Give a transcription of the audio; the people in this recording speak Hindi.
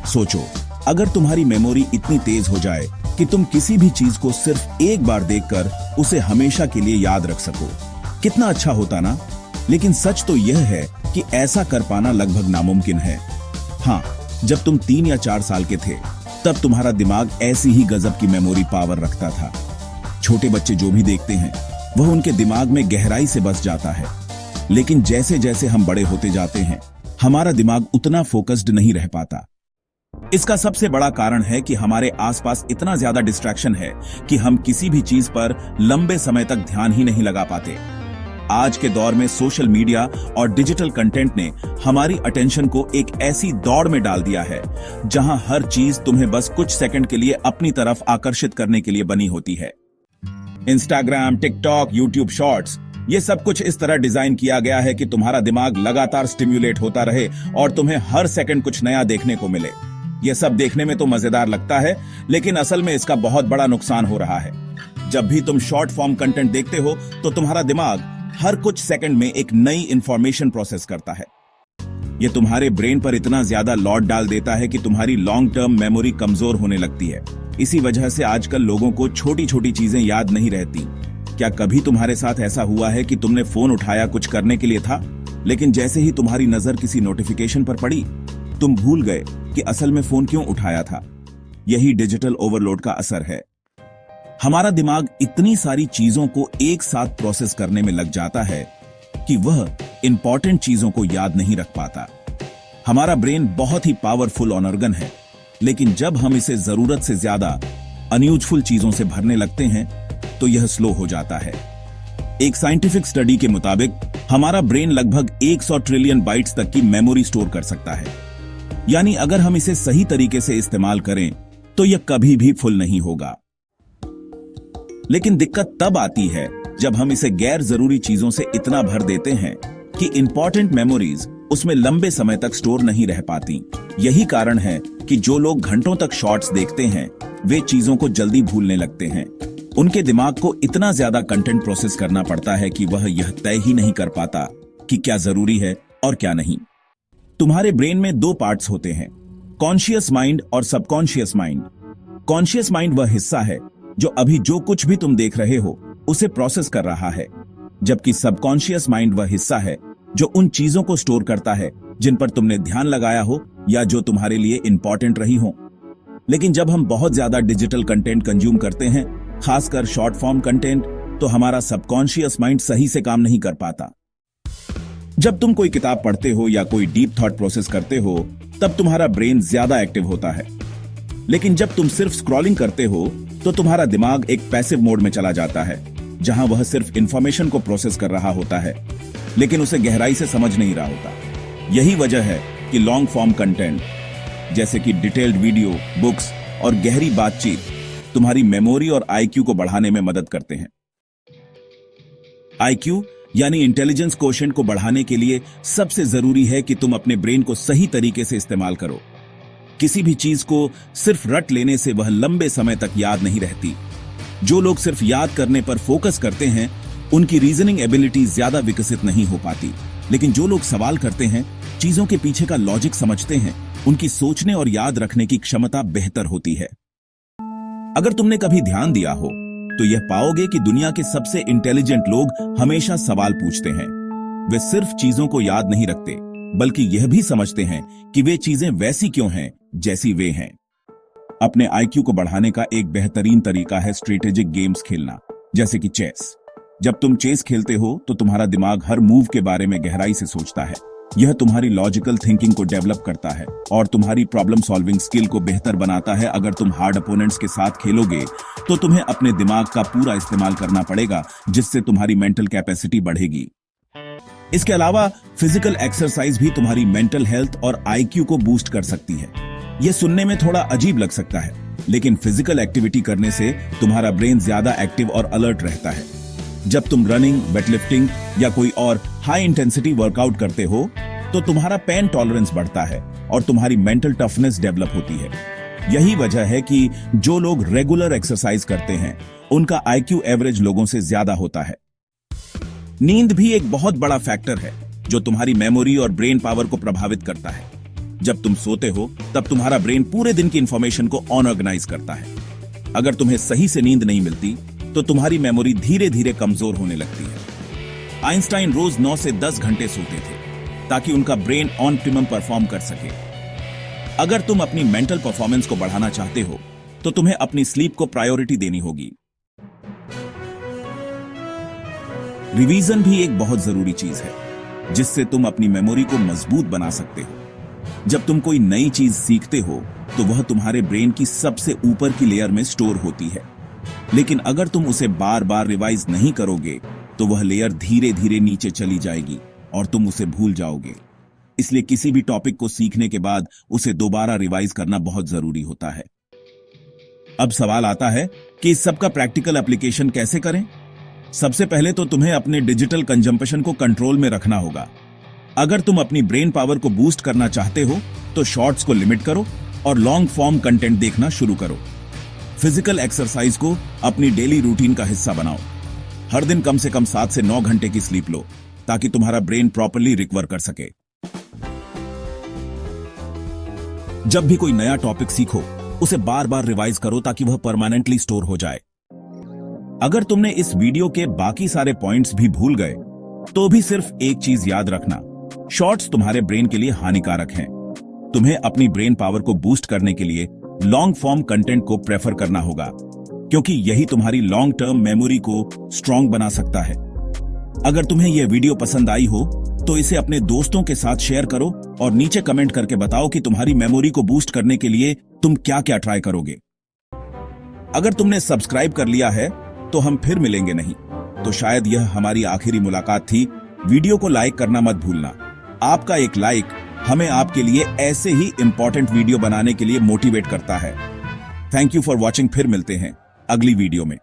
सोचो, अगर तुम्हारी मेमोरी इतनी तेज हो जाए कि तुम किसी भी चीज को सिर्फ एक बार देखकर उसे हमेशा के लिए याद रख सको, कितना अच्छा होता ना। लेकिन सच तो यह है कि ऐसा कर पाना लगभग नामुमकिन है। हाँ, जब तुम 3 या 4 साल के थे तब तुम्हारा दिमाग ऐसी ही गजब की मेमोरी पावर रखता था। छोटे बच्चे जो भी देखते हैं वह उनके दिमाग में गहराई से बस जाता है। लेकिन जैसे जैसे हम बड़े होते जाते हैं हमारा दिमाग उतना फोकस्ड नहीं रह पाता। इसका सबसे बड़ा कारण है कि हमारे आसपास इतना ज्यादा डिस्ट्रैक्शन है कि हम किसी भी चीज पर लंबे समय तक ध्यान ही नहीं लगा पाते। आज के दौर में सोशल मीडिया और डिजिटल कंटेंट ने हमारी अटेंशन को एक ऐसी दौड़ में डाल दिया है जहां हर चीज तुम्हें बस कुछ सेकंड के लिए अपनी तरफ आकर्षित करने के लिए बनी होती है। इंस्टाग्राम, टिकटॉक, यूट्यूब शॉर्ट्स, ये सब कुछ इस तरह डिजाइन किया गया है कि तुम्हारा दिमाग लगातार स्टिम्युलेट होता रहे और तुम्हें हर सेकंड कुछ नया देखने को मिले। यह सब देखने में तो मजेदार लगता है, लेकिन असल में इसका बहुत बड़ा नुकसान हो रहा है। जब भी तुम शॉर्ट फॉर्म कंटेंट देखते हो तो तुम्हारा दिमाग हर कुछ सेकंड में एक नई इंफॉर्मेशन प्रोसेस करता है। यह तुम्हारे ब्रेन पर इतना ज्यादा लोड डाल देता है कि तुम्हारी लॉन्ग टर्म मेमोरी कमजोर होने लगती है। इसी वजह से आजकल लोगों को छोटी छोटी चीजें याद नहीं रहती। क्या कभी तुम्हारे साथ ऐसा हुआ है कि तुमने फोन उठाया कुछ करने के लिए था, लेकिन जैसे ही तुम्हारी नजर किसी नोटिफिकेशन पर पड़ी तुम भूल गए कि असल में फोन क्यों उठाया था? यही डिजिटल ओवरलोड का असर है। हमारा दिमाग इतनी सारी चीजों को एक साथ प्रोसेस करने में लग जाता है कि वह इंपॉर्टेंट चीजों को याद नहीं रख पाता। हमारा ब्रेन बहुत ही पावरफुल ऑर्गन है, लेकिन जब हम इसे जरूरत से ज्यादा अनयूजफुल चीजों से भरने लगते हैं तो यह स्लो हो जाता है। एक साइंटिफिक स्टडी के मुताबिक हमारा ब्रेन लगभग 100 ट्रिलियन बाइट्स तक की मेमोरी स्टोर कर सकता है। यानी अगर हम इसे सही तरीके से इस्तेमाल करें तो यह कभी भी फुल नहीं होगा। लेकिन दिक्कत तब आती है जब हम इसे गैर जरूरी चीजों से इतना भर देते हैं कि इंपॉर्टेंट मेमोरीज उसमें लंबे समय तक स्टोर नहीं रह पाती। यही कारण है कि जो लोग घंटों तक शॉर्ट्स देखते हैं वे चीजों को जल्दी भूलने लगते हैं। उनके दिमाग को इतना ज्यादा कंटेंट प्रोसेस करना पड़ता है कि वह यह तय ही नहीं कर पाता कि क्या जरूरी है और क्या नहीं। तुम्हारे ब्रेन में 2 पार्ट्स होते हैं, कॉन्शियस माइंड और सबकॉन्शियस माइंड। कॉन्शियस माइंड वह हिस्सा है जो अभी जो कुछ भी तुम देख रहे हो उसे प्रोसेस कर रहा है, जबकि सबकॉन्शियस माइंड वह हिस्सा है जो उन चीजों को स्टोर करता है जिन पर तुमने ध्यान लगाया हो या जो तुम्हारे लिए इंपॉर्टेंट रही हो। लेकिन जब हम बहुत ज्यादा डिजिटल कंटेंट कंज्यूम करते हैं, खासकर शॉर्ट फॉर्म कंटेंट, तो हमारा सबकॉन्शियस माइंड सही से काम नहीं कर पाता। जब तुम कोई किताब पढ़ते हो या कोई डीप थॉट प्रोसेस करते हो तब तुम्हारा ब्रेन ज्यादा एक्टिव होता है। लेकिन जब तुम सिर्फ स्क्रॉलिंग करते हो तो तुम्हारा दिमाग एक पैसिव मोड में चला जाता है, जहां वह सिर्फ इंफॉर्मेशन को प्रोसेस कर रहा होता है लेकिन उसे गहराई से समझ नहीं रहा होता। यही वजह है कि लॉन्ग फॉर्म कंटेंट जैसे कि डिटेल्ड वीडियो, बुक्स और गहरी बातचीत तुम्हारी मेमोरी और आईक्यू को बढ़ाने में मदद करते हैं। आईक्यू यानी इंटेलिजेंस कोशेंट को बढ़ाने के लिए सबसे जरूरी है कि तुम अपने ब्रेन को सही तरीके से इस्तेमाल करो। किसी भी चीज को सिर्फ रट लेने से वह लंबे समय तक याद नहीं रहती। जो लोग सिर्फ याद करने पर फोकस करते हैं उनकी रीजनिंग एबिलिटी ज्यादा विकसित नहीं हो पाती। लेकिन जो लोग सवाल करते हैं, चीजों के पीछे का लॉजिक समझते हैं, उनकी सोचने और याद रखने की क्षमता बेहतर होती है। अगर तुमने कभी ध्यान दिया हो तो यह पाओगे कि दुनिया के सबसे इंटेलिजेंट लोग हमेशा सवाल पूछते हैं। वे सिर्फ चीजों को याद नहीं रखते बल्कि यह भी समझते हैं कि वे चीजें वैसी क्यों हैं जैसी वे हैं। अपने आईक्यू को बढ़ाने का एक बेहतरीन तरीका है स्ट्रेटेजिक गेम्स खेलना, जैसे कि चेस। जब तुम चेस खेलते हो तो तुम्हारा दिमाग हर मूव के बारे में गहराई से सोचता है। यह तुम्हारी लॉजिकल थिंकिंग को डेवलप करता है और तुम्हारी प्रॉब्लम सॉल्विंग स्किल को बेहतर बनाता है। अगर तुम हार्ड अपोनेंट्स के साथ खेलोगे तो तुम्हें अपने दिमाग का पूरा इस्तेमाल करना पड़ेगा, जिससे तुम्हारी मेंटल कैपेसिटी बढ़ेगी। इसके अलावा फिजिकल एक्सरसाइज भी तुम्हारी मेंटल हेल्थ और आईक्यू को बूस्ट कर सकती है। यह सुनने में थोड़ा अजीब लग सकता है, लेकिन फिजिकल एक्टिविटी करने से तुम्हारा ब्रेन ज्यादा एक्टिव और अलर्ट रहता है। जब तुम रनिंग, वेटलिफ्टिंग या कोई और हाई इंटेंसिटी वर्कआउट करते हो तो तुम्हारा पेन टॉलरेंस बढ़ता है और तुम्हारी मेंटल टफनेस डेवलप होती है। यही वजह है कि जो लोग रेगुलर एक्सरसाइज करते हैं उनका आईक्यू एवरेज लोगों से ज्यादा होता है। नींद भी एक बहुत बड़ा फैक्टर है जो तुम्हारी मेमोरी और ब्रेन पावर को प्रभावित करता है। जब तुम सोते हो तब तुम्हारा ब्रेन पूरे दिन की इंफॉर्मेशन को ऑर्गेनाइज करता है। अगर तुम्हें सही से नींद नहीं मिलती तो तुम्हारी मेमोरी धीरे धीरे कमजोर होने लगती है। आइंस्टाइन रोज 9 से 10 घंटे सोते थे ताकि उनका ब्रेन ऑप्टिमम परफॉर्म कर सके। अगर तुम अपनी मेंटल परफॉर्मेंस को बढ़ाना चाहते हो तो तुम्हें अपनी स्लीप को प्रायोरिटी देनी होगी। रिवीजन भी एक बहुत जरूरी चीज है जिससे तुम अपनी मेमोरी को मजबूत बना सकते हो। जब तुम कोई नई चीज सीखते हो तो वह तुम्हारे ब्रेन की सबसे ऊपर की लेयर में स्टोर होती है, लेकिन अगर तुम उसे बार बार रिवाइज नहीं करोगे तो वह लेयर धीरे धीरे नीचे चली जाएगी और तुम उसे भूल जाओगे। इसलिए किसी भी टॉपिक को सीखने के बाद उसे दोबारा रिवाइज करना बहुत जरूरी होता है। अब सवाल आता है कि इस सब का प्रैक्टिकल एप्लीकेशन कैसे करें। सबसे पहले तो तुम्हें अपने डिजिटल कंजम्पशन को कंट्रोल में रखना होगा। अगर तुम अपनी ब्रेन पावर को बूस्ट करना चाहते हो तो शॉर्ट्स को लिमिट करो और लॉन्ग फॉर्म कंटेंट देखना शुरू करो। फिजिकल एक्सरसाइज को अपनी डेली रूटीन का हिस्सा बनाओ। हर दिन कम से कम 7 से 9 घंटे की स्लीप लो ताकि तुम्हारा ब्रेन प्रॉपर्ली रिकवर कर सके। जब भी कोई नया टॉपिक सीखो उसे बार बार रिवाइज करो ताकि वह परमानेंटली स्टोर हो जाए। अगर तुमने इस वीडियो के बाकी सारे पॉइंट्स भी भूल गए तो भी सिर्फ एक चीज याद रखना, शॉर्ट्स तुम्हारे ब्रेन के लिए हानिकारक हैं। तुम्हें अपनी ब्रेन पावर को बूस्ट करने के लिए लॉन्ग फॉर्म कंटेंट को प्रेफर करना होगा, क्योंकि यही तुम्हारी लॉन्ग टर्म मेमोरी को स्ट्रांग बना सकता है। अगर तुम्हें यह वीडियो पसंद आई हो तो इसे अपने दोस्तों के साथ शेयर करो और नीचे कमेंट करके बताओ कि तुम्हारी मेमोरी को बूस्ट करने के लिए तुम क्या क्या ट्राई करोगे। अगर तुमने सब्सक्राइब कर लिया है तो हम फिर मिलेंगे नहीं तो शायद यह हमारी आखिरी मुलाकात थी। वीडियो को लाइक करना मत भूलना। आपका एक लाइक हमें आपके लिए ऐसे ही इंपॉर्टेंट वीडियो बनाने के लिए मोटिवेट करता है। Thank you for watching. फिर मिलते हैं अगली वीडियो में।